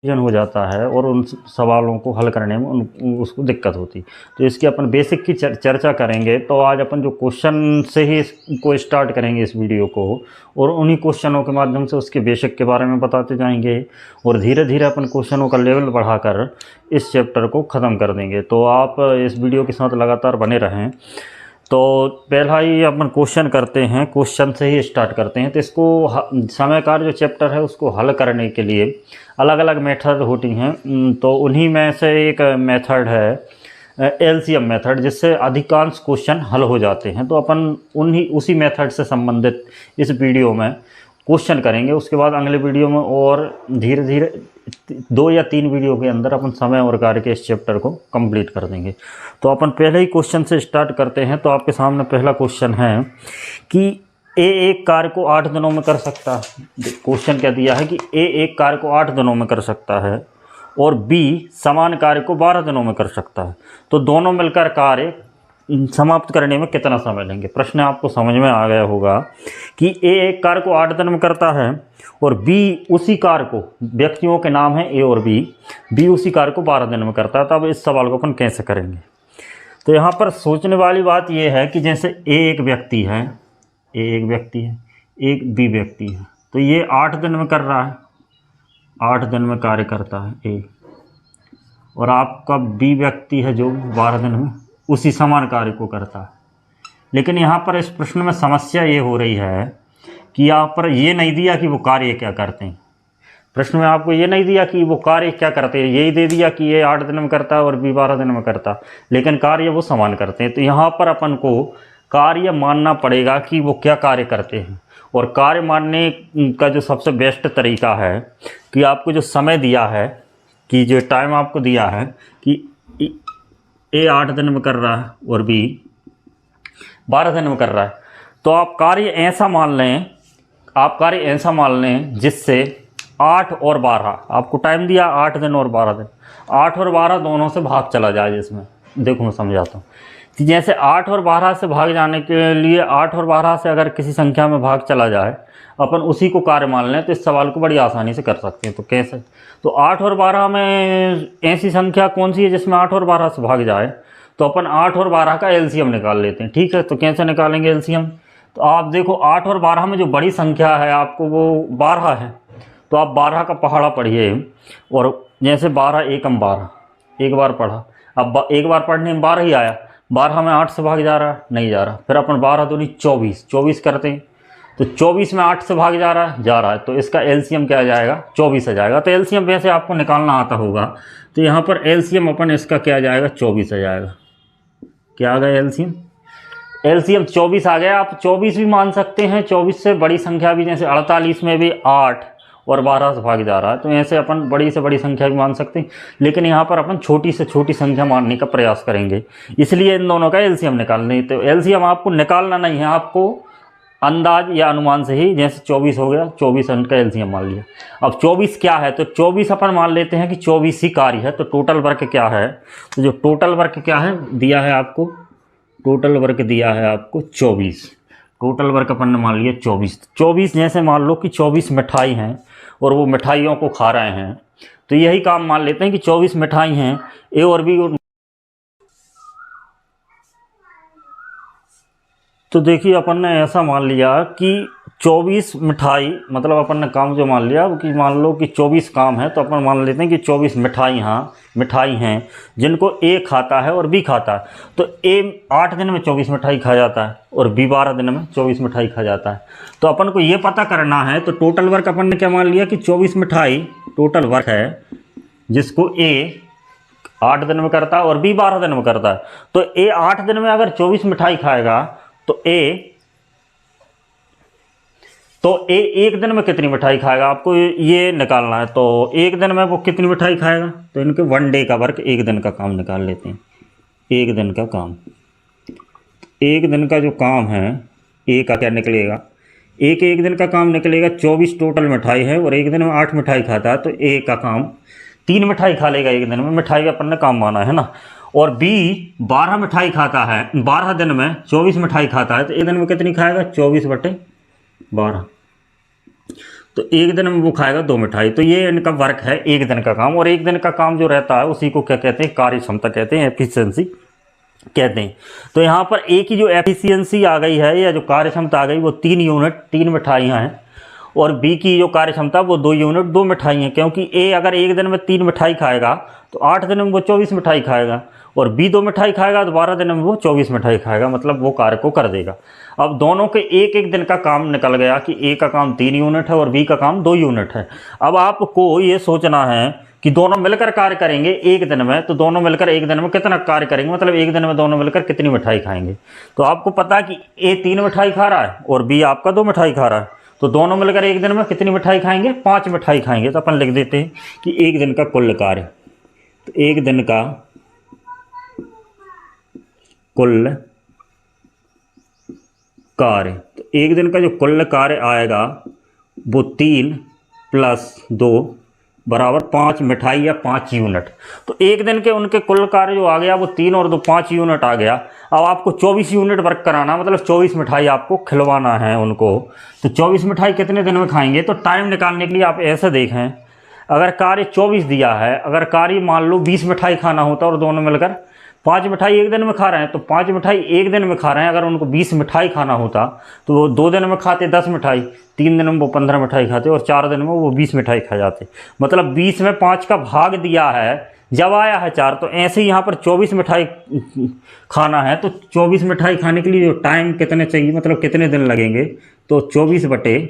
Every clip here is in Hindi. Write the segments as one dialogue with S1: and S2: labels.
S1: जन हो जाता है और उन सवालों को हल करने में उसको दिक्कत होती। तो इसकी अपन बेसिक की चर्चा करेंगे। तो आज अपन जो क्वेश्चन से ही इसको स्टार्ट करेंगे इस वीडियो को, और उन्हीं क्वेश्चनों के माध्यम से उसके बेसिक के बारे में बताते जाएंगे और धीरे धीरे अपन क्वेश्चनों का लेवल बढ़ाकर इस चैप्टर को ख़त्म कर देंगे। तो आप इस वीडियो के साथ लगातार बने रहें। तो पहला ही अपन क्वेश्चन करते हैं, क्वेश्चन से ही स्टार्ट करते हैं। तो इसको समय कार्य जो चैप्टर है उसको हल करने के लिए अलग अलग मेथड होती हैं। तो उन्हीं में से एक मेथड है एलसीएम मेथड, जिससे अधिकांश क्वेश्चन हल हो जाते हैं। तो अपन उसी मेथड से संबंधित इस वीडियो में क्वेश्चन करेंगे। उसके बाद अगले वीडियो में और धीरे धीरे 2 या 3 वीडियो के अंदर अपन समय और कार्य के इस चैप्टर को कंप्लीट कर देंगे। तो अपन पहले ही क्वेश्चन से स्टार्ट करते हैं। तो आपके सामने पहला क्वेश्चन है कि ए एक कार्य को 8 दिनों में कर सकता है। क्वेश्चन क्या दिया है कि ए एक कार्य को 8 दिनों में कर सकता है और बी समान कार्य को 12 दिनों में कर सकता है। तो दोनों मिलकर कार्य समाप्त करने में कितना समय लेंगे। प्रश्न आपको समझ में आ गया होगा कि ए एक कार्य को 8 दिन में करता है और बी उसी कार्य को, व्यक्तियों के नाम है ए और बी उसी कार्य को 12 दिन में करता है। तो अब इस सवाल को अपन कैसे करेंगे। तो यहाँ पर सोचने वाली बात यह है कि जैसे ए एक व्यक्ति है, एक बी व्यक्ति है, तो ये 8 दिन में कर रहा है, 8 दिन में कार्य करता है ए, और आपका बी व्यक्ति है जो 12 दिन में उसी समान कार्य को करता है। लेकिन यहाँ पर इस प्रश्न में समस्या ये हो रही है कि यहाँ पर ये नहीं दिया कि वो कार्य क्या करते हैं। प्रश्न में आपको ये नहीं दिया कि वो कार्य क्या करते हैं, यही दे दिया कि ये 8 दिन में करता है और बी 12 दिन में करता है, लेकिन कार्य वो समान करते हैं। तो यहाँ पर अपन को कार्य मानना पड़ेगा कि वो क्या कार्य करते हैं। और कार्य मानने का जो सबसे बेस्ट तरीका है कि आपको जो समय दिया है, कि जो टाइम आपको दिया है कि ए 8 दिन में कर रहा है और बी 12 दिन में कर रहा है, तो आप कार्य ऐसा मान लें जिससे 8 और 12, आपको टाइम दिया 8 दिन और 12 दिन, 8 और 12 दोनों से भाग चला जाए। जिसमें देखो मैं समझाता हूँ कि जैसे 8 और 12 से भाग जाने के लिए 8 और 12 से अगर किसी संख्या में भाग चला जाए, अपन उसी को कार्य मान लें, तो इस सवाल को बड़ी आसानी से कर सकते हैं। तो कैसे, तो 8 और 12 में ऐसी संख्या कौन सी है जिसमें 8 और 12 से भाग जाए। तो अपन 8 और 12 का एलसीएम निकाल लेते हैं। ठीक है, तो कैसे निकालेंगे एलसीएम। तो आप देखो 8 और 12 में जो बड़ी संख्या है आपको वो 12 है, तो आप 12 का पहाड़ा पढ़िए। और जैसे 12 एकम 12 एक बार पढ़ा, अब एक बार पढ़ने में 12 ही आया, 12 में 8 से भाग जा रहा है, नहीं जा रहा। फिर अपन 12 दूनी 24 करते हैं, तो 24 में 8 से भाग जा रहा है, तो इसका एलसीएम क्या आ जाएगा, 24 आ जाएगा। तो एलसीएम वैसे आपको निकालना आता होगा, तो यहाँ पर एलसीएम अपन इसका क्या आ जाएगा, 24 आ जाएगा। क्या आ गया एलसीएम 24 आ गया। आप 24 भी मान सकते हैं, 24 से बड़ी संख्या भी, जैसे 48 में भी 8 और 12 से भाग जा रहा है, तो ऐसे अपन बड़ी से बड़ी संख्या भी मान सकते हैं। लेकिन यहाँ पर अपन छोटी से छोटी संख्या मानने का प्रयास करेंगे, इसलिए इन दोनों का एलसीएम निकालने। तो एलसीएम आपको निकालना नहीं है, आपको अंदाज या अनुमान से ही, जैसे 24 हो गया, 24 का एलसीएम मान लिया। अब 24 क्या है, तो 24 अपन मान लेते हैं कि 24 ही कार्य है। तो टोटल वर्क क्या है, तो जो टोटल वर्क क्या है दिया है आपको, टोटल वर्क दिया है आपको 24। टोटल वर्क अपन ने मान लिया 24। जैसे मान लो कि 24 मिठाई हैं और वो मिठाइयों को खा रहे हैं, तो यही काम मान लेते हैं कि 24 मिठाई हैं, ए और बी। तो देखिए अपन ने ऐसा मान लिया कि 24 मिठाई, मतलब अपन ने काम जो मान लिया कि मान लो कि 24 काम है, तो अपन मान लेते हैं कि 24 मिठाई हैं जिनको ए खाता है और बी खाता है। तो ए 8 दिन में 24 मिठाई खा जाता है और बी 12 दिन में 24 मिठाई खा जाता है। तो अपन को ये पता करना है, तो टोटल वर्क अपन ने क्या मान लिया कि 24 मिठाई टोटल वर्क है, जिसको ए 8 दिन में करता है और बी 12 दिन में करता है। तो ए 8 दिन में अगर 24 मिठाई खाएगा, तो ए एक दिन में कितनी मिठाई खाएगा, आपको ये निकालना है। तो एक दिन में वो कितनी मिठाई खाएगा, तो इनके 1 डे का वर्क, एक दिन का काम निकाल लेते हैं। एक दिन का काम, एक दिन का जो काम है, ए का क्या निकलेगा, एक दिन का काम निकलेगा। 24 टोटल मिठाई है और एक दिन में 8 मिठाई खाता है, तो ए का काम 3 मिठाई खा लेगा एक दिन में। मिठाई का अपन ने काम माना है ना। और बी 12 मिठाई खाता है, 12 दिन में 24 मिठाई खाता है, तो एक दिन में कितनी खाएगा, 24/12। तो एक दिन में वो खाएगा 2 मिठाई। तो ये इनका वर्क है एक दिन का काम। और एक दिन का काम जो रहता है उसी को क्या कहते हैं, कार्य क्षमता कहते हैं, एफिशिएंसी कहते हैं। तो यहाँ पर ए की जो एफिशिएंसी आ गई है या जो कार्य क्षमता आ गई वो 3 यूनिट 3 मिठाइयाँ हैं, और बी की जो कार्य क्षमता वो 2 यूनिट 2 मिठाई हैं। क्योंकि ए अगर एक दिन में 3 मिठाई खाएगा तो 8 दिन में वो 24 मिठाई खाएगा, और बी 2 मिठाई खाएगा तो 12 दिन में वो 24 मिठाई खाएगा, मतलब वो कार्य को कर देगा। अब दोनों के एक एक दिन का काम निकल गया कि ए का काम 3 यूनिट है और बी का काम 2 यूनिट है। अब आपको ये सोचना है कि दोनों मिलकर कार्य करेंगे एक दिन में, तो दोनों मिलकर एक दिन में कितना कार्य करेंगे, मतलब एक दिन में दोनों मिलकर कितनी मिठाई खाएंगे। तो आपको पता है कि ए 3 मिठाई खा रहा है और बी आपका 2 मिठाई खा रहा है, तो दोनों मिलकर एक दिन में कितनी मिठाई खाएंगे, 5 मिठाई खाएंगे। तो अपन लिख देते हैं कि एक दिन का कुल कार्य, तो एक दिन का कुल कार्य, तो एक दिन का जो कुल कार्य आएगा वो 3 + 2 बराबर 5 मिठाई या 5 यूनिट। तो एक दिन के उनके कुल कार्य जो आ गया वो 3 और 2 5 यूनिट आ गया। अब आपको 24 यूनिट वर्क कराना, मतलब 24 मिठाई आपको खिलवाना है उनको। तो 24 मिठाई कितने दिन में खाएंगे, तो टाइम निकालने के लिए आप ऐसे देखें, अगर कार्य 24 दिया है, अगर कार्य मान लो 20 मिठाई खाना होता और दोनों मिलकर 5 मिठाई एक दिन में खा रहे हैं, तो 5 मिठाई एक दिन में खा रहे हैं। अगर उनको 20 मिठाई खाना होता तो वो 2 दिन में खाते 10 मिठाई, 3 दिन में वो 15 मिठाई खाते, और 4 दिन में वो 20 मिठाई खा जाते। मतलब 20 में 5 का भाग दिया है, जब आया है 4। तो ऐसे ही यहाँ पर 24 मिठाई खाना है, तो 24 मिठाई खाने के लिए जो टाइम कितने चाहिए, मतलब कितने दिन लगेंगे, तो 24/5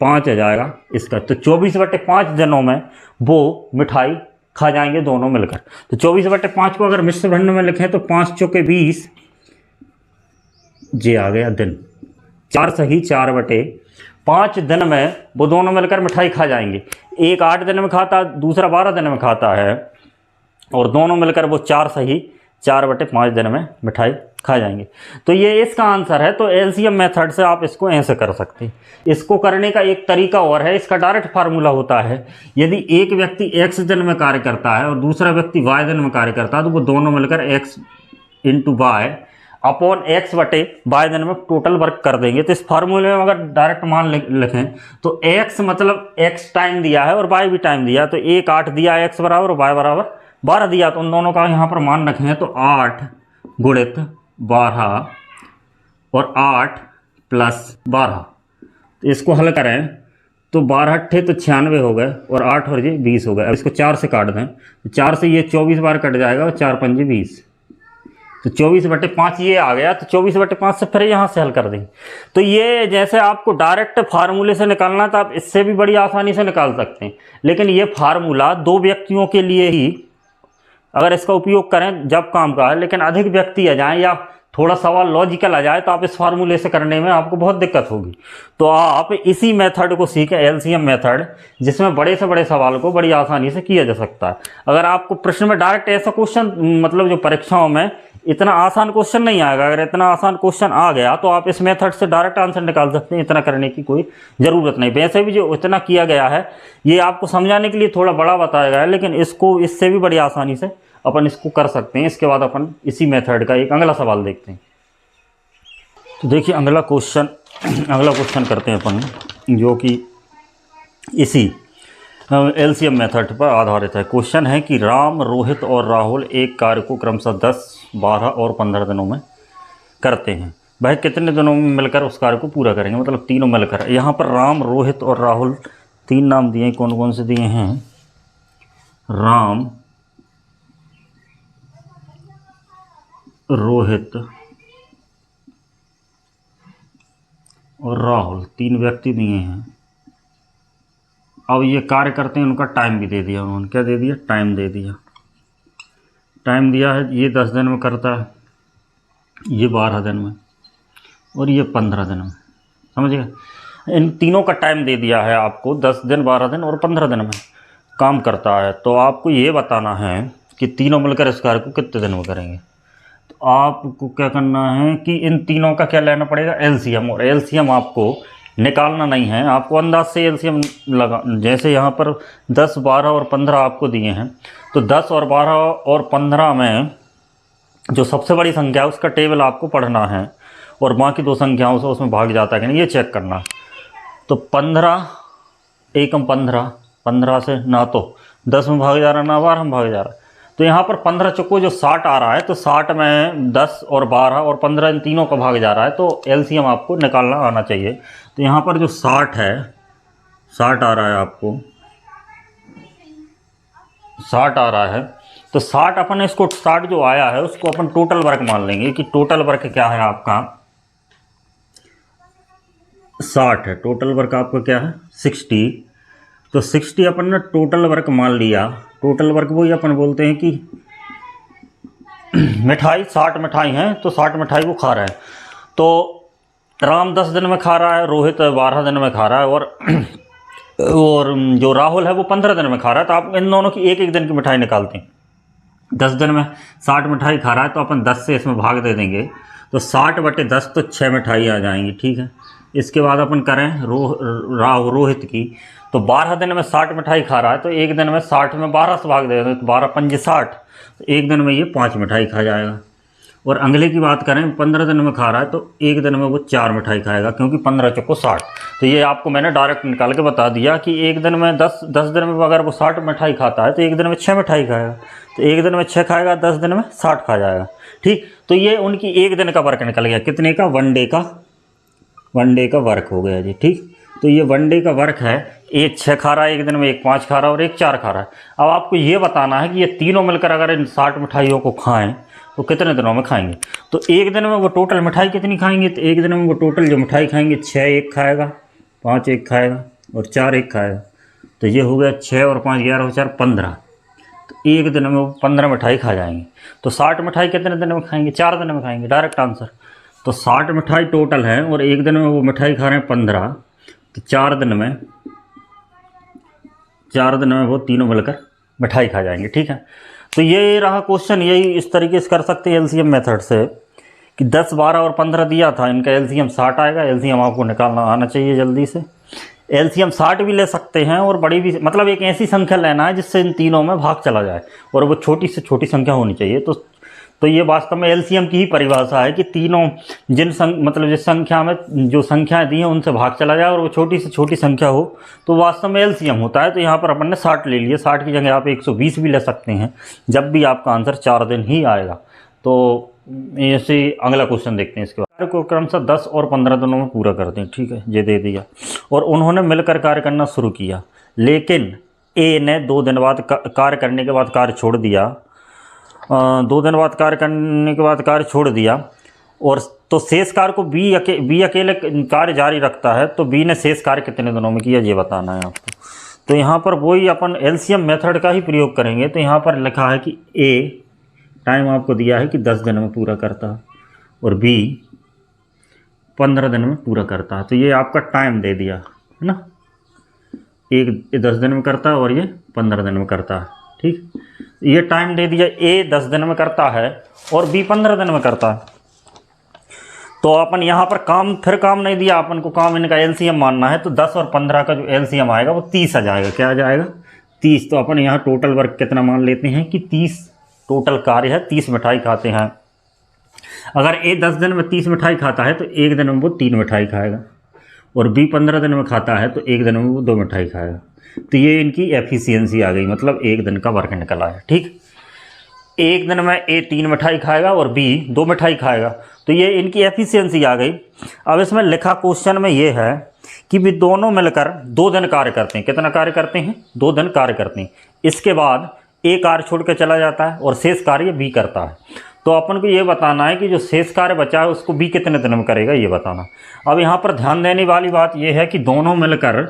S1: आ जाएगा इसका। तो 24/5 दिनों में वो मिठाई खा जाएंगे दोनों मिलकर। तो 24/5 को अगर मिश्र भंड में लिखें तो 5 चौके 20 जे आ गया दिन, 4 सही 4/5 दिन में वो दोनों मिलकर मिठाई खा जाएंगे। एक 8 दिन में खाता, दूसरा 12 दिन में खाता है, और दोनों मिलकर वो 4 सही 4/5 दिन में मिठाई खा जाएंगे। तो ये इसका आंसर है। तो एलसीएम मेथड से आप इसको ऐसे कर सकते हैं। इसको करने का एक तरीका और है, इसका डायरेक्ट फार्मूला होता है। यदि एक व्यक्ति x दिन में कार्य करता है और दूसरा व्यक्ति y दिन में कार्य करता है, तो वो दोनों मिलकर x × y अपॉन x/y दिन में टोटल वर्क कर देंगे। तो इस फार्मूले में अगर डायरेक्ट मान लिखें तो x मतलब x टाइम दिया है और y भी टाइम दिया, तो 1 8 दिया x बराबर और y बराबर 12 दिया। तो उन दोनों का यहाँ पर मान रखें तो 8 × 12 और 8 + 12। तो इसको हल करें तो 12 अट्ठे तो 96 हो गए, और 8 और ये 20 हो गए। अब इसको 4 से काट दें तो 4 से ये 24 बार कट जाएगा, और 4 × 5 = 20। तो 24/5 ये आ गया। तो 24/5 से फिर यहाँ से हल कर दें। तो ये जैसे आपको डायरेक्ट फार्मूले से निकालना था, आप इससे भी बड़ी आसानी से निकाल सकते हैं। लेकिन ये फार्मूला 2 व्यक्तियों के लिए ही अगर इसका उपयोग करें जब काम का है, लेकिन अधिक व्यक्ति आ जाएं या थोड़ा सवाल लॉजिकल आ जाए तो आप इस फार्मूले से करने में आपको बहुत दिक्कत होगी। तो आप इसी मेथड को सीखें, एलसीएम मेथड, जिसमें बड़े से बड़े सवाल को बड़ी आसानी से किया जा सकता है। अगर आपको प्रश्न में डायरेक्ट ऐसा क्वेश्चन, मतलब जो परीक्षाओं में इतना आसान क्वेश्चन नहीं आएगा, अगर इतना आसान क्वेश्चन आ गया तो आप इस मेथड से डायरेक्ट आंसर निकाल सकते हैं। इतना करने की कोई ज़रूरत नहीं। वैसे भी जो इतना किया गया है ये आपको समझाने के लिए थोड़ा बड़ा बताया गया है, लेकिन इसको इससे भी बड़ी आसानी से अपन इसको कर सकते हैं। इसके बाद अपन इसी मेथड का एक अगला सवाल देखते हैं। तो देखिए अगला क्वेश्चन करते हैं अपन, जो कि इसी एलसीएम मेथड पर आधारित है। क्वेश्चन है कि राम, रोहित और राहुल एक कार्य को क्रमशः 10, 12 और 15 दिनों में करते हैं। वह कितने दिनों में मिलकर उस कार्य को पूरा करेंगे, मतलब तीनों मिलकर। यहाँ पर राम, रोहित और राहुल 3 नाम दिए हैं। कौन कौन से दिए हैं? राम, रोहित और राहुल 3 व्यक्ति दिए हैं। अब ये कार्य करते हैं, उनका टाइम भी दे दिया उन्होंने। क्या दे दिया? टाइम दे दिया। टाइम दिया है, ये 10 दिन में करता है, ये 12 दिन में, और ये 15 दिन में। समझ गए? इन तीनों का टाइम दे दिया है आपको, 10 दिन, 12 दिन और 15 दिन में काम करता है। तो आपको ये बताना है कि तीनों मिलकर इस कार्य को कितने दिन में करेंगे। तो आपको क्या करना है कि इन तीनों का क्या लेना पड़ेगा? एलसीएम। और एलसीएम आपको निकालना नहीं है, आपको अंदाज से एलसीएम लगा। जैसे यहाँ पर 10, 12 और 15 आपको दिए हैं, तो 10 और 12 और 15 में जो सबसे बड़ी संख्या है उसका टेबल आपको पढ़ना है, और बाकी 2 संख्याओं से उसमें भाग जाता है कि नहीं ये चेक करना। तो 15 एकम 15, 15 से ना तो 10 में भाग जा रहा ना 12 में भाग जा रहा। तो यहाँ पर 15 चौको जो 60 आ रहा है, तो 60 में 10 और 12 और 15 इन तीनों का भाग जा रहा है, तो एलसीएम आपको निकालना आना चाहिए। तो यहाँ पर जो 60 है, 60 आ रहा है आपको, 60 आ रहा है, तो 60 अपन इसको 60 जो आया है उसको अपन टोटल वर्क मान लेंगे कि टोटल वर्क क्या है आपका 60 है, टोटल वर्क आपका क्या है 60। तो 60 अपन ने टोटल वर्क मान लिया। टोटल वर्क वही अपन बोलते हैं कि मिठाई 60 मिठाई हैं, तो 60 मिठाई वो खा रहा है। तो राम 10 दिन में खा रहा है, रोहित 12 दिन में खा रहा है, और जो राहुल है वो 15 दिन में खा रहा है। तो आप इन दोनों की एक एक दिन की मिठाई निकालते हैं। 10 दिन में 60 मिठाई खा रहा है, तो अपन 10 से इसमें भाग दे देंगे, तो 60 बटे 10 तो 6 मिठाई आ जाएंगी, ठीक है। इसके बाद अपन करें रोहित की, तो 12 दिन में 60 मिठाई खा रहा है, तो एक दिन में 60 में 12 से भाग दे दें, तो 12 पंजे 60, तो एक दिन में ये 5 मिठाई खा जाएगा। और अगले की बात करें 15 दिन में खा रहा है, तो एक दिन में वो 4 मिठाई खाएगा, क्योंकि 15 चौको 60। तो ये आपको मैंने डायरेक्ट निकाल के बता दिया कि एक दिन में 10 दिन में अगर वो 60 मिठाई खाता है, तो एक दिन में 6 मिठाई खाएगा, तो एक दिन में 6 खाएगा, 10 दिन में 60 खा जाएगा, ठीक। तो ये उनकी एक दिन का वर्क निकल गया, कितने का, वन डे का वर्क हो गया जी, ठीक। तो ये वन डे का वर्क है, एक 6 खा रहा है एक दिन में, एक 5 खा रहा है और एक 4 खा रहा है। अब आपको ये बताना है कि ये तीनों मिलकर अगर इन 60 मिठाइयों को खाएं तो कितने दिनों में खाएंगे। तो एक दिन में वो टोटल मिठाई कितनी खाएंगे, तो एक दिन में वो टोटल जो मिठाई खाएंगे 6 एक खाएगा, 5 एक खाएगा और 4 एक खाएगा। तो ये हो गया 6 और 5 11 और 4 15। तो एक दिन में वो 15 मिठाई खा जाएंगे। तो 60 मिठाई कितने दिन में खाएंगे, 4 दिन में खाएंगे, डायरेक्ट आंसर। तो 60 मिठाई टोटल है और एक दिन में वो मिठाई खा रहे हैं 15, तो 4 दिन में वो तीनों मिलकर मिठाई खा जाएंगे, ठीक है। तो ये रहा क्वेश्चन, यही इस तरीके से कर सकते हैं एलसीएम मेथड से कि 10, 12 और 15 दिया था, इनका एलसीएम 60 आएगा। एलसीएम आपको निकालना आना चाहिए जल्दी से। एलसीएम 60 भी ले सकते हैं और बड़ी भी, मतलब एक ऐसी संख्या लेना है जिससे इन तीनों में भाग चला जाए और वो छोटी से छोटी संख्या होनी चाहिए। तो ये वास्तव में एलसीएम की ही परिभाषा है कि तीनों मतलब जिस संख्या में जो संख्याएं दी हैं उनसे भाग चला जाए और वो छोटी से छोटी संख्या हो, तो वास्तव में एलसीएम होता है। तो यहाँ पर अपन ने 60 ले लिए, 60 की जगह आप 120 भी ले सकते हैं जब भी आपका आंसर 4 दिन ही आएगा। तो ऐसे अगला क्वेश्चन देखते हैं। इसके बाद कार्य को क्रमशः 10 और 15 दिनों में पूरा करते हैं, ठीक है, ये दे दिया। और उन्होंने मिलकर कार्य करना शुरू किया, लेकिन ए ने 2 दिन बाद कार्य करने के बाद कार्य छोड़ दिया, 2 दिन बाद कार्य करने के बाद कार्य छोड़ दिया, और तो शेष कार्य को बी अकेले कार्य जारी रखता है। तो बी ने शेष कार्य कितने दिनों में किया, ये बताना है आपको। तो यहाँ पर वही अपन एलसीएम मेथड का ही प्रयोग करेंगे। तो यहाँ पर लिखा है कि ए टाइम आपको दिया है कि 10 दिन में पूरा करता है और बी 15 दिन में पूरा करता है। तो ये आपका टाइम दे दिया है ना, एक 10 दिन में करता है और ये 15 दिन में करता है, ठीक। ये टाइम दे दिया, ए 10 दिन में करता है और बी 15 दिन में करता है। तो अपन यहाँ पर काम नहीं दिया, अपन को काम इनका एलसीएम मानना है। तो 10 और 15 का जो एलसीएम आएगा वो 30 आ जाएगा। क्या आ जाएगा, 30। तो अपन यहाँ टोटल वर्क कितना मान लेते हैं कि 30 टोटल कार्य है, 30 मिठाई खाते हैं। अगर ए 10 दिन में 30 मिठाई खाता है तो एक दिन में वो 3 मिठाई खाएगा, और बी 15 दिन में खाता है तो एक दिन में वो 2 मिठाई खाएगा। तो ये इनकी एफिशिएंसी आ गई, मतलब एक दिन का वर्क निकला है, ठीक। एक दिन में ए 3 मिठाई खाएगा और बी 2 मिठाई खाएगा, तो ये इनकी एफिशिएंसी आ गई। अब इसमें लिखा क्वेश्चन में ये है कि भी दोनों मिलकर 2 दिन कार्य करते हैं। कितना कार्य करते हैं, 2 दिन कार्य करते हैं। इसके बाद ए कार्य छोड़ के चला जाता है और शेष कार्य बी करता है। तो अपन को ये बताना है कि जो शेष कार्य बचा है उसको बी कितने दिन में करेगा, ये बताना। अब यहाँ पर ध्यान देने वाली बात यह है कि दोनों मिलकर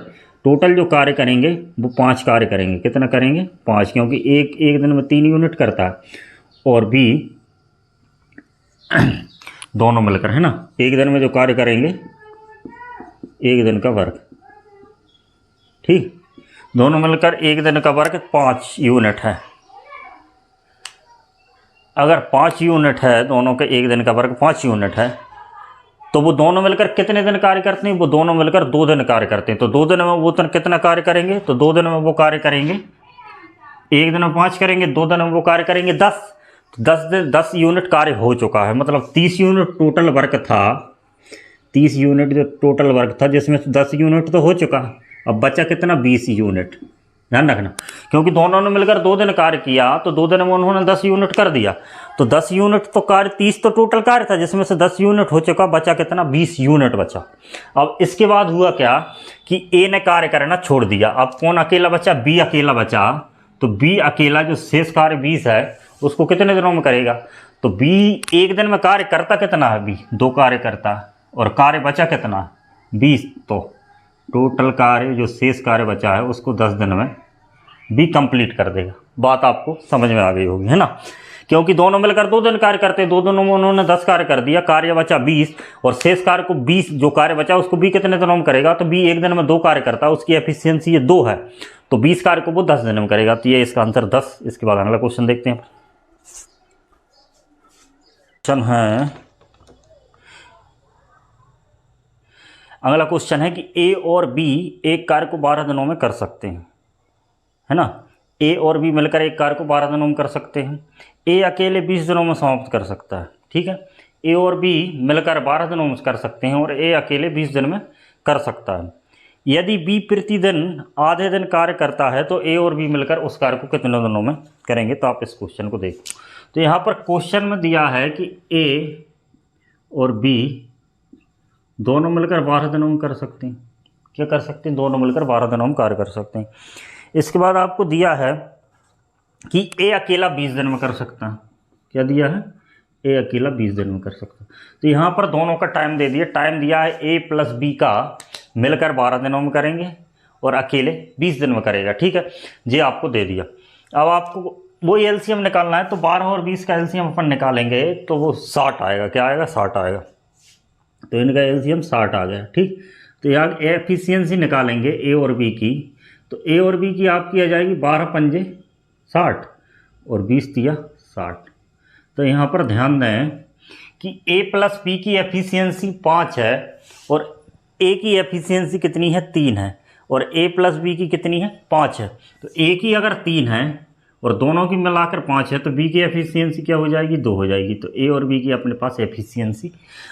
S1: टोटल जो कार्य करेंगे वो 5 कार्य करेंगे। कितना करेंगे, 5, क्योंकि एक दिन में 3 यूनिट करता है और बी दोनों मिलकर, है ना, एक दिन में जो कार्य करेंगे, एक दिन का वर्क, ठीक। दोनों मिलकर एक दिन का वर्क 5 यूनिट है। अगर 5 यूनिट है, दोनों के एक दिन का वर्क 5 यूनिट है, तो वो दोनों मिलकर कितने दिन कार्य करते हैं, वो दोनों मिलकर 2 दिन कार्य करते हैं। तो 2 दिन में वो कितना कार्य करेंगे, तो 2 दिन में वो कार्य करेंगे, एक दिन में 5 करेंगे, 2 दिन में वो कार्य करेंगे 10। तो 10 यूनिट कार्य हो चुका है, मतलब 30 यूनिट टोटल वर्क था। 30 यूनिट जो टोटल वर्क था जिसमें 10 यूनिट तो हो चुका, अब बचा कितना 20 यूनिट, ध्यान रखना, क्योंकि दोनों ने मिलकर 2 दिन कार्य किया तो 2 दिन में उन्होंने 10 यूनिट कर दिया, तो 10 यूनिट तो कार्य 30 तो टोटल कार्य था, जिसमें से 10 यूनिट हो चुका, बचा कितना 20 यूनिट बचा। अब इसके बाद हुआ क्या कि ए ने कार्य करना छोड़ दिया, अब कौन अकेला बचा, बी अकेला बचा, तो बी अकेला जो शेष कार्य 20 है उसको कितने दिनों में करेगा, तो बी एक दिन में कार्य करता कितना है, बी 2 कार्य करता है और कार्य बचा कितना 20, तो टोटल कार्य जो शेष कार्य बचा है उसको 10 दिन में बी कंप्लीट कर देगा। बात आपको समझ में आ गई होगी, है ना, क्योंकि दोनों मिलकर 2 दिन कार्य करते हैं, 2 दिनों में उन्होंने 10 कार्य कर दिया, कार्य बचा 20 और शेष कार्य को 20 जो कार्य बचा उसको बी कितने दिनों में करेगा, तो बी एक दिन में 2 कार्य करता है, उसकी एफिशिएंसी ये 2 है, तो 20 कार्य को वो 10 दिन में करेगा, तो ये इसका आंसर 10। इसके बाद अगला क्वेश्चन देखते हैं। क्वेश्चन है, अगला क्वेश्चन है कि ए और बी एक कार्य को 12 दिनों में कर सकते हैं, है ना, ए और बी मिलकर एक कार्य को 12 दिनों में कर सकते हैं, ए अकेले 20 दिनों में समाप्त कर सकता है, ठीक है, ए और बी मिलकर 12 दिनों में कर सकते हैं और ए अकेले 20 दिन में कर सकता है। यदि बी प्रतिदिन आधे दिन कार्य करता है तो ए और बी मिलकर उस कार्य को कितने दिनों में करेंगे, तो आप इस क्वेश्चन को देखो। तो यहाँ पर क्वेश्चन में दिया है कि ए और बी दोनों मिलकर 12 दिनों में कर सकते हैं, क्या कर सकते हैं, दोनों मिलकर 12 दिनों में कार्य कर सकते हैं। इसके बाद आपको दिया है कि ए अकेला 20 दिन में कर सकता है, क्या दिया है, ए अकेला 20 दिन में कर सकता है, तो यहाँ पर दोनों का टाइम दे दिया, टाइम दिया है ए प्लस बी का मिलकर 12 दिनों में करेंगे और अकेले 20 दिन में करेगा, ठीक है, ये आपको दे दिया। अब आपको वो एलसीएम निकालना है, तो 12 और 20 का एलसीएम अपन निकालेंगे तो वो 60 आएगा, क्या आएगा 60 आएगा, तो इनका एलसीएम 60 आ गया, ठीक। तो यहाँ एफिशिएंसी निकालेंगे ए और बी की, तो ए और बी की आपकी आ जाएगी 12 पंजे 60 और 20 दिया 60। तो यहाँ पर ध्यान दें कि ए प्लस बी की एफिशिएंसी 5 है और ए की एफिशिएंसी कितनी है 3 है और ए प्लस बी की कितनी है 5 है, तो ए की अगर 3 है और दोनों की मिलाकर 5 है तो बी की एफिशिएंसी क्या हो जाएगी 2 हो जाएगी, तो ए और बी की अपने पास एफिशिएंसी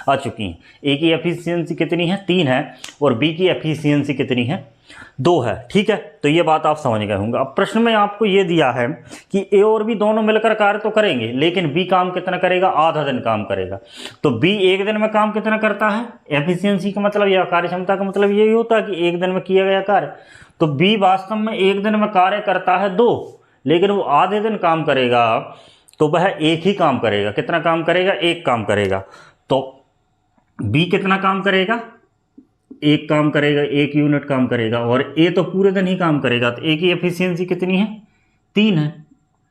S1: आ चुकी है। ए की एफिशिएंसी कितनी है 3 है और बी की एफिशिएंसी कितनी है 2 है, ठीक है, तो ये बात आप समझ गए होंगे। अब प्रश्न में आपको ये दिया है कि ए और बी दोनों मिलकर कार्य तो करेंगे, लेकिन बी काम कितना करेगा, आधा दिन काम करेगा, तो बी एक दिन में काम कितना करता है, एफिशिएंसी का मतलब या कार्य क्षमता का मतलब यही होता है कि एक दिन में किया गया कार्य, तो बी वास्तव में एक दिन में कार्य करता है 2, लेकिन वो आधे दिन काम करेगा तो वह एक ही काम करेगा, कितना काम करेगा, एक काम करेगा, तो बी कितना काम करेगा, एक काम करेगा, 1 यूनिट काम करेगा, और ए तो पूरे दिन ही काम करेगा, तो ए की एफिशिएंसी कितनी है 3 है,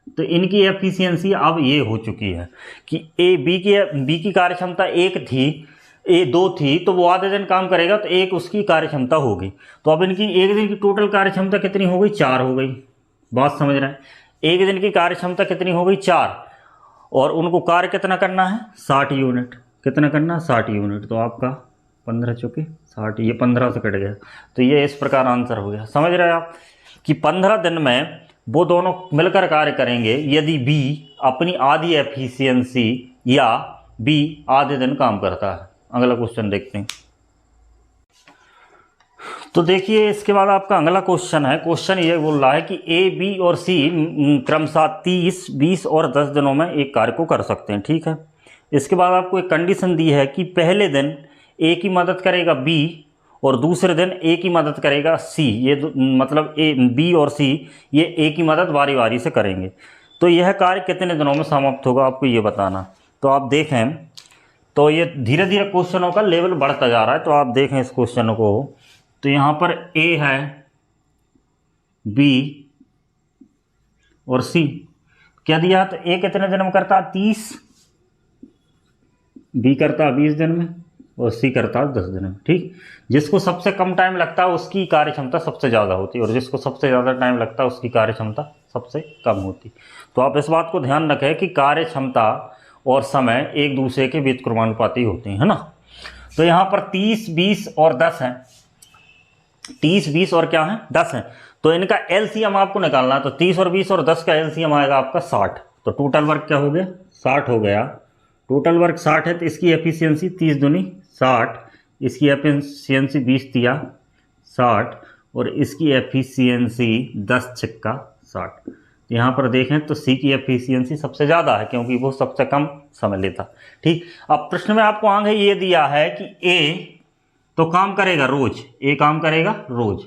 S1: तो इनकी एफिशिएंसी अब ये हो चुकी है कि ए बी की कार्य क्षमता 1 थी, ए 2 थी, तो वो आधे दिन काम करेगा तो 1 उसकी कार्य क्षमता होगी, तो अब इनकी एक दिन की टोटल कार्य क्षमता कितनी हो गई 4 हो गई, बात समझ रहे हैं, एक दिन की कार्य क्षमता कितनी हो गई 4 और उनको कार्य कितना करना है 60 यूनिट, कितना करना है 60 यूनिट, तो आपका 15 चुके 60, ये 15 से कट गया, तो ये इस प्रकार आंसर हो गया। समझ रहे हैं आप कि 15 दिन में वो दोनों मिलकर कार्य करेंगे यदि बी अपनी आधी एफिशिएंसी या बी आधे दिन काम करता है। अगला क्वेश्चन देखते हैं। तो देखिए इसके बाद आपका अगला क्वेश्चन है, क्वेश्चन ये बोल रहा है कि ए बी और सी क्रमशः 30, 20 और 10 दिनों में एक कार्य को कर सकते हैं, ठीक है। इसके बाद आपको एक कंडीशन दी है कि पहले दिन ए की मदद करेगा बी और दूसरे दिन ए की मदद करेगा सी, ये मतलब ए बी और सी ये ए की मदद बारी बारी से करेंगे, तो यह कार्य कितने दिनों में समाप्त होगा आपको ये बताना। तो आप देखें तो ये धीरे धीरे क्वेश्चनों का लेवल बढ़ता जा रहा है, तो आप देखें इस क्वेश्चन को, तो यहाँ पर ए है, बी और सी, क्या दिया, तो ए कितने दिन में करता है 30, बी करता है 20 दिन में और सी करता है 10 दिन में, ठीक। जिसको सबसे कम टाइम लगता है उसकी कार्य क्षमता सबसे ज़्यादा होती है और जिसको सबसे ज़्यादा टाइम लगता है उसकी कार्य क्षमता सबसे कम होती। तो आप इस बात को ध्यान रखें कि कार्य क्षमता और समय एक दूसरे के व्युत्क्रमानुपाती होते हैं, है ना। तो यहाँ पर 30, 20 और 10 हैं, 30, 20 और क्या है 10 हैं, तो इनका एलसीएम आपको निकालना है, तो 30 और 20 और 10 का एलसीएम आएगा आपका 60, तो टोटल वर्क क्या हो गया 60 हो गया, टोटल वर्क 60 है, तो इसकी एफिशिएंसी 30 दूनी 60, इसकी एफिशिएंसी 20 दिया 60 और इसकी एफिशिएंसी 10 छक्का 60। यहाँ पर देखें तो सी की एफिशिएंसी सबसे ज़्यादा है क्योंकि वो सबसे कम समय लेता। ठीक, अब प्रश्न में आपको आगे ये दिया है कि ए तो काम करेगा रोज, ए काम करेगा रोज,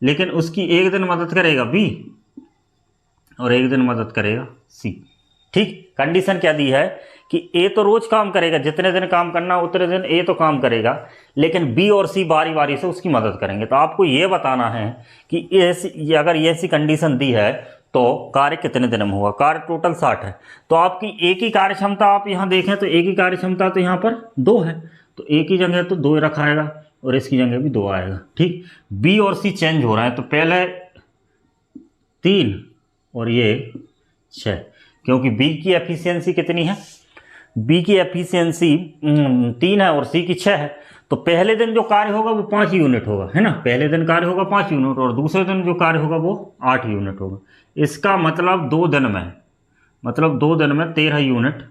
S1: लेकिन उसकी एक दिन मदद करेगा बी और एक दिन मदद करेगा सी। ठीक, कंडीशन क्या दी है कि ए तो रोज काम करेगा, जितने दिन काम करना उतने दिन ए तो काम करेगा, लेकिन बी और सी बारी बारी से उसकी मदद करेंगे। तो आपको ये बताना है कि अगर ये ऐसी कंडीशन दी है तो कार्य कितने दिन में होगा। कार्य टोटल 60 है, तो आपकी ए की कार्य क्षमता आप यहाँ देखें तो ए की कार्य क्षमता तो यहाँ पर 2 है, तो ए की जगह तो 2 रखा आएगा और इसकी जगह भी 2 आएगा। ठीक, बी और सी चेंज हो रहा है, तो पहले 3 और ये 6, क्योंकि बी की एफिशिएंसी कितनी है, बी की एफिशिएंसी 3 है और सी की 6 है। तो पहले दिन जो कार्य होगा वो 5 यूनिट होगा, है ना, पहले दिन कार्य होगा 5 यूनिट और दूसरे दिन जो कार्य होगा वो 8 यूनिट होगा। इसका मतलब 2 दिन में, मतलब 2 दिन में 13 यूनिट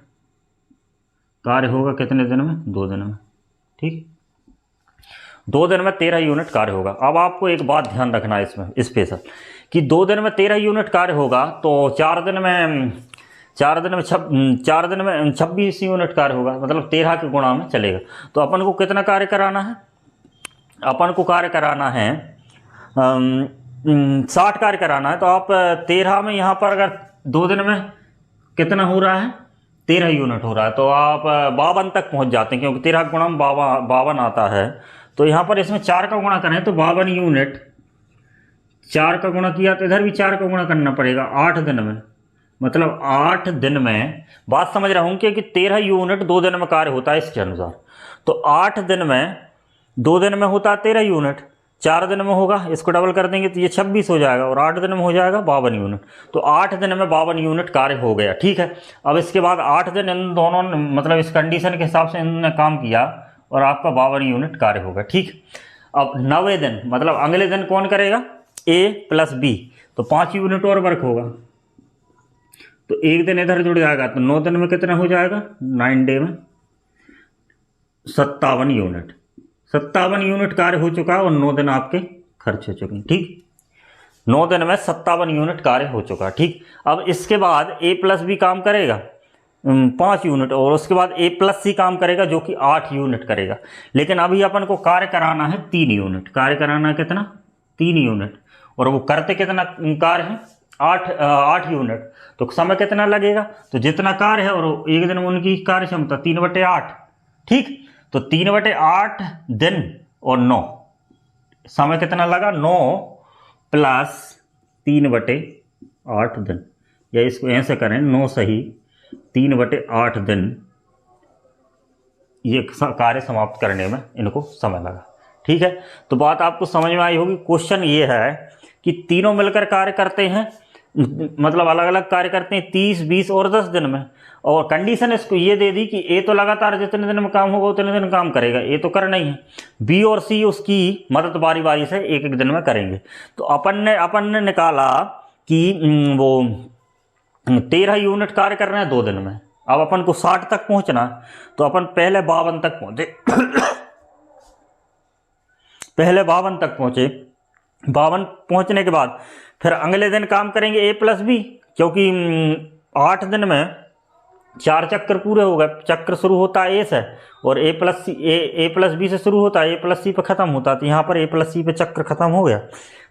S1: कार्य होगा। कितने दिन में, 2 दिन में। ठीक, 2 दिन में 13 यूनिट कार्य होगा। अब आपको एक बात ध्यान रखना है इसमें स्पेशल, कि 2 दिन में 13 यूनिट कार्य होगा तो 4 दिन में 26 यूनिट कार्य होगा, मतलब 13 के गुणा में चलेगा। तो अपन को कितना कार्य कराना है, अपन को कार्य कराना है 60 कार्य कराना है। तो आप 13 में यहाँ पर अगर 2 दिन में कितना हो रहा है, 13 यूनिट हो रहा है, तो आप 52 तक पहुँच जाते हैं, क्योंकि 13 के गुणा में 52 आता है। तो यहाँ पर इसमें 4 का गुणा करें तो 52 यूनिट, 4 का गुणा किया तो इधर भी 4 का गुणा करना पड़ेगा 8 दिन में, मतलब 8 दिन में। बात समझ रहा हूँ कि 13 यूनिट 2 दिन में कार्य होता है इसके अनुसार। तो 8 दिन में, 2 दिन में होता है 13 यूनिट, 4 दिन में होगा, इसको डबल कर देंगे तो ये 26 हो जाएगा और 8 दिन में हो जाएगा 52 यूनिट। तो 8 दिन में 52 यूनिट कार्य हो गया। ठीक है, अब इसके बाद 8 दिन इन दोनों ने, मतलब इस कंडीशन के हिसाब से इन्होंने काम किया और आपका 52 यूनिट कार्य होगा। ठीक, अब 9वें दिन, मतलब अगले दिन कौन करेगा, ए प्लस बी, तो 5 यूनिट और वर्क होगा, तो एक दिन इधर जुड़ जाएगा, तो 9 दिन में कितना हो जाएगा, 9 डे में 57 यूनिट, 57 यूनिट कार्य हो चुका है और 9 दिन आपके खर्च हो चुके हैं। ठीक, 9 दिन में 57 यूनिट कार्य हो चुका है। ठीक, अब इसके बाद ए प्लस बी काम करेगा 5 यूनिट और उसके बाद ए प्लस सी काम करेगा जो कि 8 यूनिट करेगा। लेकिन अभी अपन को कार्य कराना है 3 यूनिट, कार्य कराना है कितना, 3 यूनिट, और वो करते कितना कार्य है, 8 यूनिट। तो समय कितना लगेगा, तो जितना कार्य है और एक दिन में उनकी कार्य क्षमता 3/8। ठीक, तो 3/8 दिन और 9, समय कितना लगा, 9 प्लस 3/8 दिन, या इसको ऐसे करें 9 सही 3/8 दिन, ये कार्य समाप्त करने में इनको समय लगा। ठीक है, तो बात आपको समझ में आई होगी। क्वेश्चन ये है कि तीनों मिलकर कार्य करते हैं, मतलब अलग अलग कार्य करते हैं 30, 20 और 10 दिन में, और कंडीशन इसको ये दे दी कि ए तो लगातार जितने दिन में काम होगा उतने दिन काम करेगा, ए तो करना ही है, बी और सी उसकी मदद बारी बारी से एक एक दिन में करेंगे। तो अपन ने निकाला कि वो 13 यूनिट कार्य कर रहे हैं 2 दिन में। अब अपन को 60 तक पहुंचना, तो अपन पहले 52 तक पहुंचे पहले 52 तक पहुंचे, 52 पहुंचने के बाद फिर अगले दिन काम करेंगे ए प्लस बी, क्योंकि 8 दिन में 4 चक्कर पूरे हो गए। चक्र शुरू होता है ए से और ए प्लस बी से शुरू होता है, ए प्लस सी पे खत्म होता है। तो यहाँ पर ए प्लस सी पे चक्र खत्म हो गया,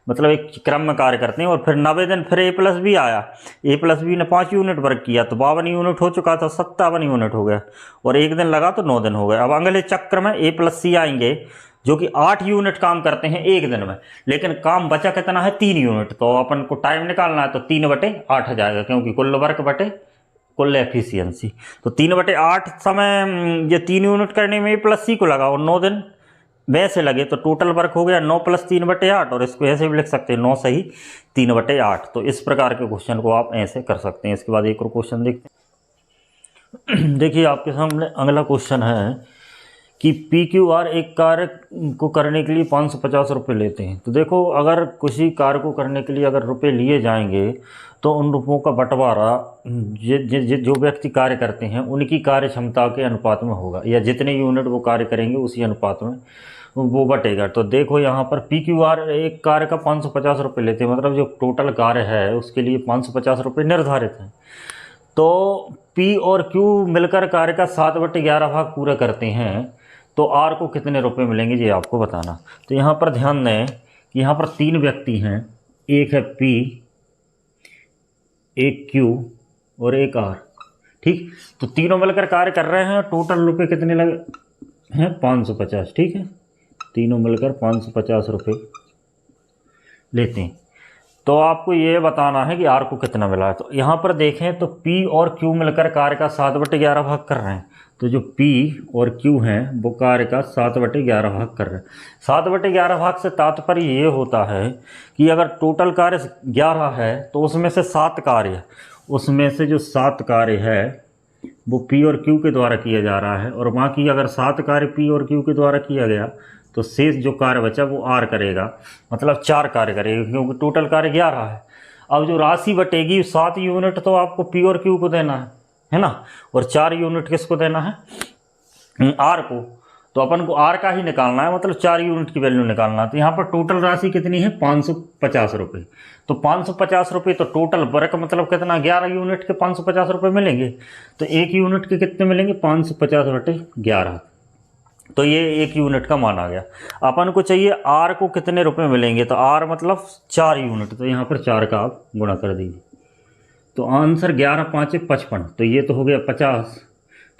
S1: मतलब एक क्रम में कार्य करते हैं। और फिर 90 दिन फिर ए प्लस बी आया, ए प्लस बी ने 5 यूनिट वर्क किया, तो 52 यूनिट हो चुका था, 57 यूनिट हो गया, और एक दिन लगा तो 9 दिन हो गए। अब अगले चक्र में ए प्लस सी आएंगे जो कि 8 यूनिट काम करते हैं एक दिन में, लेकिन काम बचा कितना है, 3 यूनिट। तो अपन को टाइम निकालना है, तो 3/8 जाएगा, क्योंकि कुल वर्क बटे कुल एफिशिएंसी। तो 3/8 समय ये 3 यूनिट करने में ए प्लस सी को लगा और 9 दिन वैसे लगे, तो टोटल वर्क हो गया 9 + 3/8, और इसको ऐसे भी लिख सकते हैं 9 सही 3/8। तो इस प्रकार के क्वेश्चन को आप ऐसे कर सकते हैं। इसके बाद एक और क्वेश्चन देखते हैं। देखिए आपके सामने अगला क्वेश्चन है कि PQR एक कार्य को करने के लिए 550 रुपये लेते हैं। तो देखो, अगर किसी कार्य को करने के लिए अगर रुपये लिए जाएंगे तो उन रुपयों का बंटवारा जो व्यक्ति कार्य करते हैं उनकी कार्य क्षमता के अनुपात में होगा, या जितने यूनिट वो कार्य करेंगे उसी अनुपात में वो बटेगा। तो देखो यहाँ पर पी क्यू आर एक कार्य का 550 रुपये लेते हैं, मतलब जो टोटल कार्य है उसके लिए 550 रुपये निर्धारित हैं। तो पी और क्यू मिलकर कार्य का 7/11 भाग पूरा करते हैं, तो आर को कितने रुपए मिलेंगे ये आपको बताना। तो यहाँ पर ध्यान दें कि यहाँ पर 3 व्यक्ति हैं, एक है पी, एक क्यू और एक आर। ठीक, तो तीनों मिलकर कार्य कर रहे हैं, टोटल रुपए कितने लगे हैं 550। ठीक है, तीनों मिलकर 550 रुपये लेते हैं। तो आपको ये बताना है कि आर को कितना मिला है। तो यहाँ पर देखें तो पी और क्यू मिलकर कार्य का 7/11 भाग कर रहे हैं। तो जो पी और क्यू हैं वो कार्य का 7/11 भाग कर रहे हैं। 7/11 भाग से तात्पर्य ये होता है कि अगर टोटल कार्य 11 है तो उसमें से 7 कार्य, उसमें से जो 7 कार्य है वो पी और क्यू के द्वारा किया जा रहा है, और बाकी अगर 7 कार्य पी और क्यू के द्वारा किया गया तो शेष जो कार्य बचा वो आर करेगा, मतलब 4 कार्य करेगा, क्योंकि टोटल कार्य 11 है। अब जो राशि बटेगी 7 यूनिट तो आपको पी और क्यू को देना है ना, और 4 यूनिट किसको देना है, आर को। तो अपन को आर का ही निकालना है, मतलब 4 यूनिट की वैल्यू निकालना है। तो यहाँ पर टोटल राशि कितनी है 550 रुपये। तो 550 रुपये तो टोटल वर्क मतलब कितना, 11 यूनिट के 550 रुपये मिलेंगे। तो 1 यूनिट के कितने मिलेंगे 550/11। तो ये 1 यूनिट का मान आ गया। अपन को चाहिए आर को कितने रुपए मिलेंगे, तो आर मतलब 4 यूनिट। तो यहाँ पर 4 का आप गुणा कर दीजिए। तो आंसर 11 5 55। तो ये तो हो गया 50।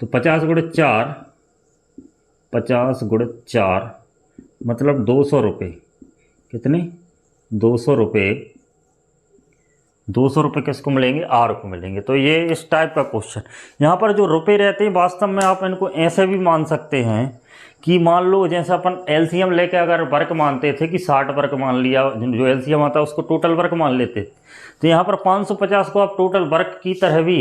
S1: तो 50 × 4, 50 × 4 मतलब 200 रुपये। कितने 200 रुपये। 200 रुपये किसको मिलेंगे, आर को मिलेंगे। तो ये इस टाइप का क्वेश्चन। यहाँ पर जो रुपये रहते हैं वास्तव में आप इनको ऐसे भी मान सकते हैं कि मान लो जैसे अपन एलसीएम लेके अगर वर्क मानते थे कि 60 वर्क मान लिया, जो एलसीएम आता है उसको टोटल वर्क मान लेते। तो यहाँ पर 550 को आप टोटल वर्क की तरह भी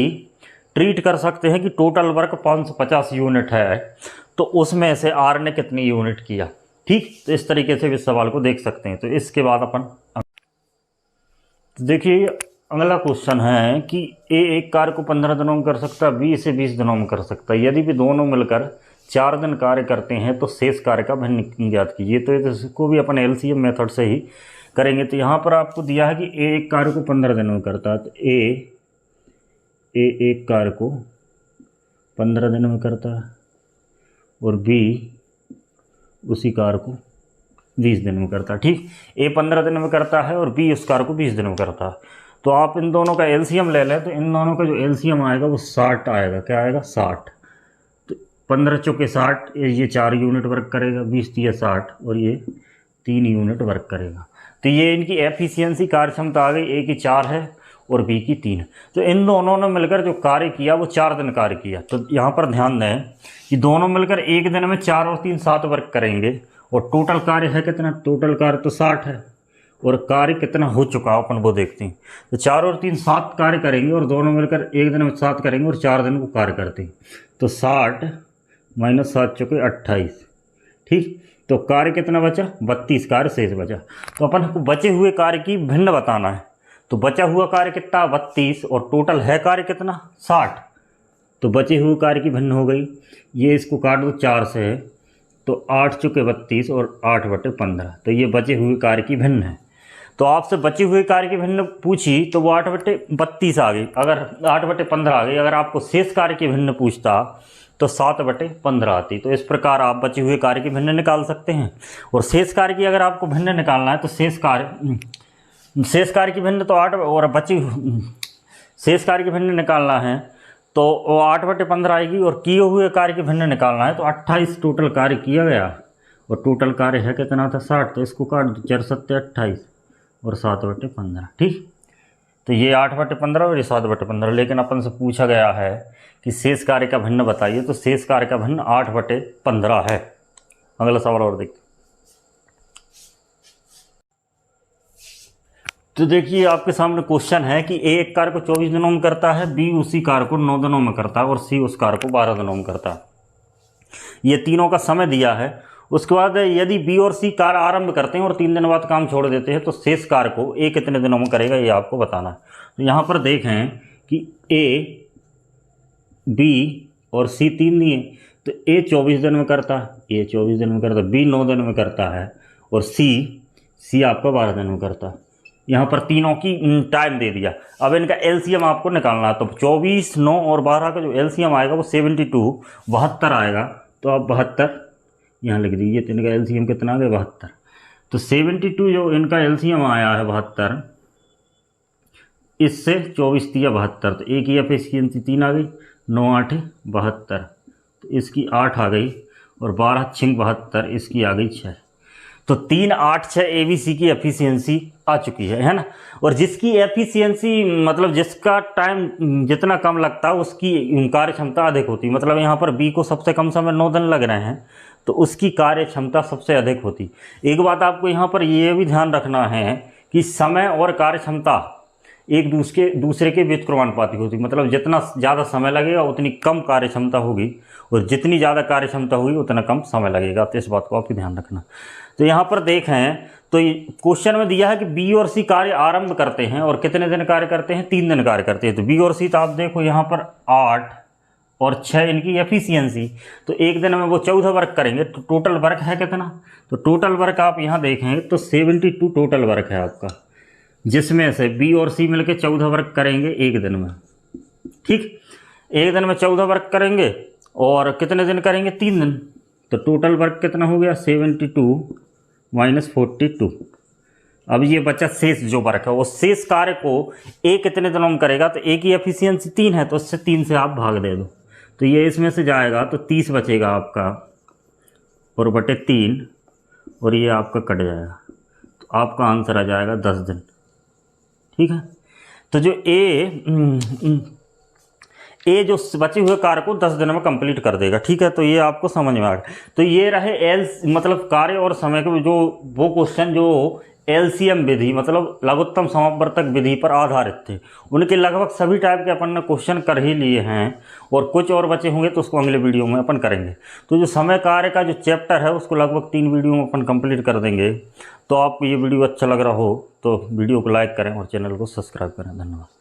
S1: ट्रीट कर सकते हैं कि टोटल वर्क 550 यूनिट है, तो उसमें से आर ने कितनी यूनिट किया। ठीक, तो इस तरीके से भी इस सवाल को देख सकते हैं। तो इसके बाद अपन देखिए अगला क्वेश्चन है कि ए एक कार्य को 15 दिनों में कर सकता है, बी इसे 20 दिनों में कर सकता है। यदि भी दोनों मिलकर 4 दिन कार्य करते हैं तो शेष कार्य का भिन्न ज्ञात कीजिए। तो इसको भी अपन एलसीएम मेथड से ही करेंगे। तो यहाँ पर आपको दिया है कि ए एक कार्य को 15 दिनों में करता है। तो ए एक कार्य को 15 दिनों में करता है और बी उसी कार्य को 20 दिन में करता है। ठीक, ए 15 दिन में करता है और बी उस कार्य को 20 दिन में करता है। तो आप इन दोनों का एलसीएम ले लें, तो इन दोनों का जो एलसीएम आएगा वो 60 आएगा। क्या आएगा 60। तो 15 चौके 60, ये 4 यूनिट वर्क करेगा, 20 × 60 और ये 3 यूनिट वर्क करेगा। तो ये इनकी एफिशिएंसी कार्य क्षमता आ गई। ए की 4 है और बी की 3 है। तो इन दोनों ने मिलकर जो कार्य किया वो 4 दिन कार्य किया। तो यहाँ पर ध्यान दें कि दोनों मिलकर एक दिन में 4 और 3 7 वर्क करेंगे, और टोटल कार्य है कितना, टोटल कार्य तो 60 है, और कार्य कितना हो चुका अपन वो देखते हैं। तो 4 और 3 7 कार्य करेंगे, और दोनों मिलकर एक दिन में 7 करेंगे और 4 दिन को कार्य करते हैं। तो 60 - 7 चौके 28। ठीक, तो कार्य कितना बचा, 32 कार्य शेष बचा। तो अपन को बचे हुए कार्य की भिन्न बताना है। तो बचा हुआ कार्य कितना 32, और टोटल है कार्य कितना 60। तो बचे हुए कार्य की भिन्न हो गई। ये इसको काट दो 4 से है, तो 8 चौके 32 और 8/15। तो ये बचे हुए कार्य की भिन्न है। तो आपसे बचे हुए कार्य की भिन्न पूछी तो वो 8/32 आ गई, अगर 8/15 आ गई। अगर आपको शेष कार्य की भिन्न पूछता तो 7/15 आती। तो इस प्रकार आप बचे हुए कार्य की भिन्न निकाल सकते हैं। और शेष कार्य की अगर आपको भिन्न निकालना है तो शेष कार्य की भिन्न तो 8, और शेष कार्य की भिन्न निकालना है तो वो 8/15 आएगी। और किए हुए कार्य की भिन्न निकालना है तो 28 टोटल कार्य किया गया, और टोटल कार्य है कितना था 60। तो इसको काट दो, 4 × 7 = 28 और 7/15। ठीक, तो ये 8/15 और ये 7/15। लेकिन अपन से पूछा गया है कि शेष कार्य का भिन्न बताइए, तो शेष कार्य का भिन्न 8/15 है। अगला सवाल और देखते। तो देखिए आपके सामने क्वेश्चन है कि ए एक कार्य को 24 दिनों में करता है, बी उसी कार्य को 9 दिनों में करता है, और सी उस कार्य को 12 दिनों में करता है। ये तीनों का समय दिया है। उसके बाद यदि बी और सी कार्य आरंभ करते हैं और 3 दिन बाद काम छोड़ देते हैं तो शेष कार्य को ए कितने दिनों में करेगा, ये आपको बताना है। तो यहाँ पर देखें कि ए, बी और सी 3 दिए, तो ए 24 दिन में करता है, ए 24 दिन में करता है, बी 9 दिन में करता है, और सी आपका 12 दिन में करता है। यहाँ पर तीनों की टाइम दे दिया। अब इनका एलसीएम आपको निकालना है, तो 24, 9 और 12 का जो एलसीएम आएगा वो 72 72 आएगा। तो आप 72 यहाँ लिख दीजिए। तो इनका एलसीएम कितना आ गया? 72। तो 72 जो इनका एलसीएम आया है 72, इससे 24 तिया 72, तो एक ही एफिशिएंसी 3 आ गई, 9 8 72, तो इसकी 8 आ गई, और 12 6 72, इसकी आ गई 6। तो 3 8 6 एबीसी की एफिशिएंसी आ चुकी है ना। और जिसकी एफिशिएंसी मतलब जिसका टाइम जितना कम लगता है उसकी कार्य क्षमता अधिक होती। मतलब यहाँ पर बी को सबसे कम समय 9 दिन लग रहे हैं, तो उसकी कार्य क्षमता सबसे अधिक होती। एक बात आपको यहाँ पर ये भी ध्यान रखना है कि समय और कार्य क्षमता एक दूसरे के व्युत्क्रमानुपाती होती। मतलब जितना ज़्यादा समय लगेगा उतनी कम कार्य क्षमता होगी, और जितनी ज़्यादा कार्य क्षमता होगी उतना कम समय लगेगा। तो इस बात को आपको ध्यान रखना। तो यहाँ पर देखें तो क्वेश्चन में दिया है कि बी और सी कार्य आरंभ करते हैं और कितने दिन कार्य करते हैं? 3 दिन कार्य करते हैं। तो बी और सी तो आप देखो यहाँ पर 8 और 6 इनकी एफिशिएंसी, तो एक दिन में वो 14 वर्क करेंगे। तो टोटल वर्क है कितना? तो टोटल वर्क आप यहाँ देखेंगे तो 72 टोटल वर्क है आपका, जिसमें से बी और सी मिलके 14 वर्क करेंगे एक दिन में। ठीक, एक दिन में 14 वर्क करेंगे, और कितने दिन करेंगे? 3 दिन। तो टोटल वर्क कितना हो गया? 72 - 42। अब ये बचा शेष जो वर्क है, वो शेष कार्य को ए कितने दिनों में करेगा? तो ए की एफिशिएंसी 3 है, तो उससे 3 से आप भाग दे दो, तो ये इसमें से जाएगा, तो 30 बचेगा आपका, और बटे 3, और ये आपका कट जाएगा। तो आपका आंसर आ जाएगा 10 दिन। ठीक है, तो जो ए जो बचे हुए कार्य को 10 दिन में कंप्लीट कर देगा। ठीक है, तो ये आपको समझ में आ गया। तो ये रहे मतलब कार्य और समय के जो वो क्वेश्चन जो एलसीएम विधि मतलब लघुत्तम समापवर्तक विधि पर आधारित थे। उनके लगभग सभी टाइप के अपन ने क्वेश्चन कर ही लिए हैं, और कुछ और बचे होंगे तो उसको अगले वीडियो में अपन करेंगे। तो जो समय कार्य का जो चैप्टर है उसको लगभग 3 वीडियो में अपन कंप्लीट कर देंगे। तो आपको ये वीडियो अच्छा लग रहा हो तो वीडियो को लाइक करें और चैनल को सब्सक्राइब करें। धन्यवाद।